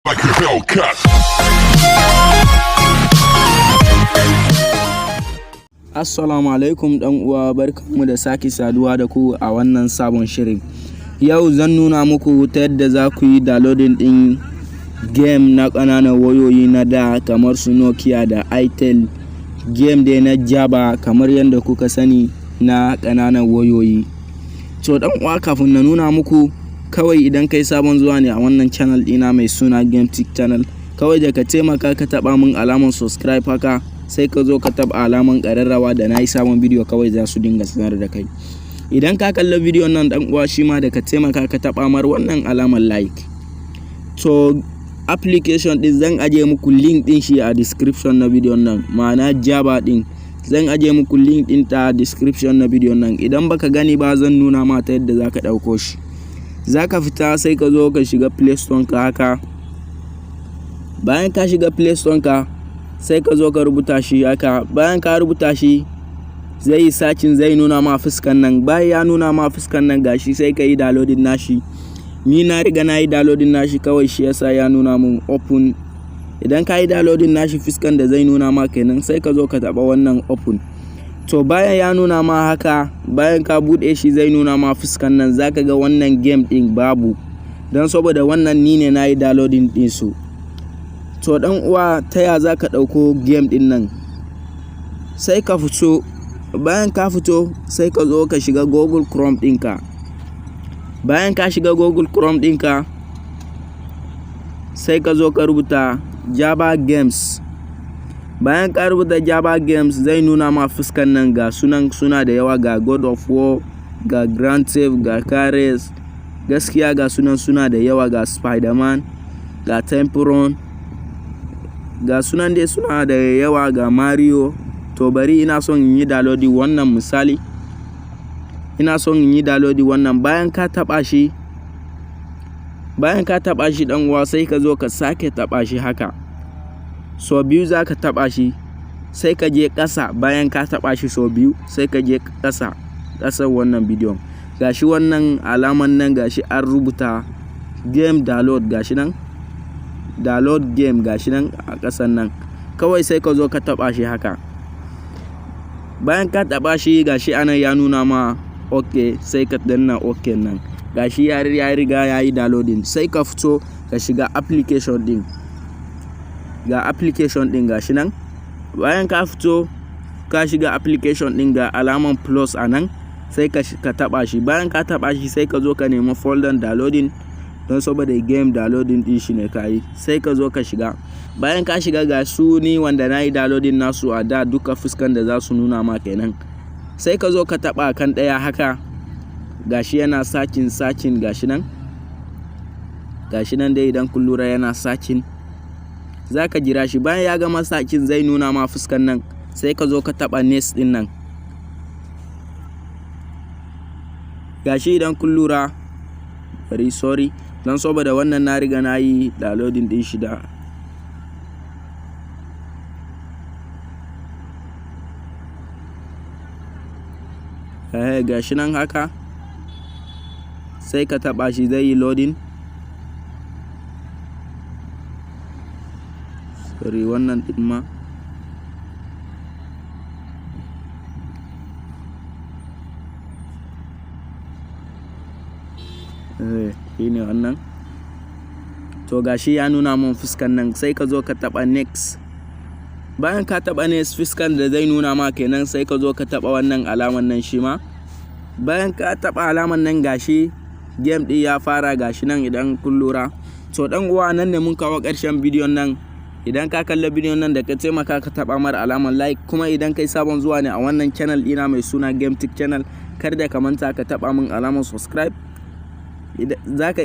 like a Hellcat. Assalamu alaikum ɗan uwa, barkanmu da sake saduwa da ku a wannan sabon shirin. Yau zan nuna muku ta yadda za ku yi downloading ɗin game na ƙananan wayoyi na da kamar su Nokia da Itel, game dai na Java kamar yadda kuka sani na ƙananan wayoyi. To ɗan uwa, kafin na nuna muku, kawai idan kai sabon zuwa ne a wannan channel ɗina mai suna GameTech Channel, kawai da ka taimaka ka taɓa min alamar subscribe haka, sai ka zo ka taɓa alamar ƙararrawa da na yi sabon bidiyo kawai za su dinga sanar da kai. Idan ka kalla bidiyon nan ɗan uwa, shi ma da ka taimaka ka taɓa mar wannan alamar like. To application ɗin zan ajiye muku link ɗin shi a description na bidiyon nan, ma'ana Java ɗin zan ajiye muku link ɗin ta description na bidiyon nan. Idan baka gani ba zan nuna ma ta yadda za ka ɗauko shi. Za ka fita sai ka zo ka shiga Play Store ka haka. Bayan ka shiga Play Store ka, sai ka zo ka rubuta shi haka. Bayan ka rubuta shi, zai yi searching, zai nuna ma fuskan nan. Bayan ya nuna ma fuskan nan gashi, sai ka yi downloading nashi. Ni na riga na yi downloading nashi, kawai shi yasa ya nuna mun open. Idan ka yi downloading nashi, fuskan da zai nuna ma kenan, sai ka zo ka taɓa wannan open. To bayan ya nuna ma haka, bayan ka buɗe shi zai nuna ma fuskan nan, zaka ga wannan game ɗin babu, don saboda wannan ni ne na yi downloading ɗin su. To ɗan uwa, ta ya za ka ɗauko game ɗin nan? Sai ka fito, bayan ka fito sai ka zo ka shiga Google Chrome ɗinka. Bayan ka shiga Google Chrome ɗinka, sai ka zo ka rubuta Java Games. Bayan ka rubuta Java Games, zai nuna ma fuskan nan ga sunan suna da yawa, ga God of War, ga Grand Theft, ga Cars, gaskiya ga sunan suna da yawa, ga Spider-Man, ga Temple Run, ga sunan dai suna da yawa, ga Mario. To bari ina son in yi downloading wannan misali. Ina son in yi downloading wannan. Bayan ka taɓa shi ɗan uwa, sai ka zo ka sake taɓa shi haka. So biyu za ka taɓa shi, sai ka je ƙasa. Bayan ka taɓa shi so biyu, sai ka je ƙasa wannan bidiyon. Gashi wannan alaman nan, gashi an rubuta game download, gashi nan download game, gashi nan a ƙasan nan. Kawai sai ka zo ka taɓa shi haka. Bayan ka taɓa shi, gashi anan ya nuna ma OK, sai ka danna OK nan. Gashi ya riga ya yi downloading. Sai ka fito ka shiga application ɗin. Ga application ɗin gashi nan. Bayan ka fito ka shiga application ɗin, ga alaman plus a nan, sai ka taɓa shi. Bayan ka taɓa shi, sai ka zo ka nemi folder downloading, don saboda game downloading ɗin shi ne ka yi. Sai ka zo ka shiga. Bayan ka shiga, ga su ni wanda na yi downloading nasu a da, duka fuskan da za su nuna ma kenan. Sai ka zo ka taɓa kan ɗaya haka. Gashi yana searching gashi nan. Gashi nan dai idan kun lura yana searching. Za ka jira shi. Bayan ya gama searching, zai nuna ma fuskan nan. Sai ka zo ka taɓa next ɗin nan. Gashi idan kun lura, sorry, don saboda wannan na riga na yi downloading ɗin shi da. Gashi nan haka. Sai ka taɓa shi, zai yi loading. Sorry, wannan ɗin ma. Shi ne wannan. To gashi ya nuna mun fuskan nan, sai ka zo ka taɓa next. Bayan ka taɓa next, fuskan da zai nuna ma kenan, sai ka zo ka taɓa wannan alaman nan shi ma. Bayan ka taɓa alaman nan, gashi game ɗin ya fara, gashi nan idan kun lura. To ɗan uwa, nan ne mun kawo ƙarshen bidiyon nan. Idan ka kalla bidiyon nan, da ka taimaka ka taɓa mara alamar like, kuma idan kai sabon zuwa ne a wannan channel ɗina mai suna GameTech Channel, kar da ka manta ka taɓa min alamar subscribe. Za ka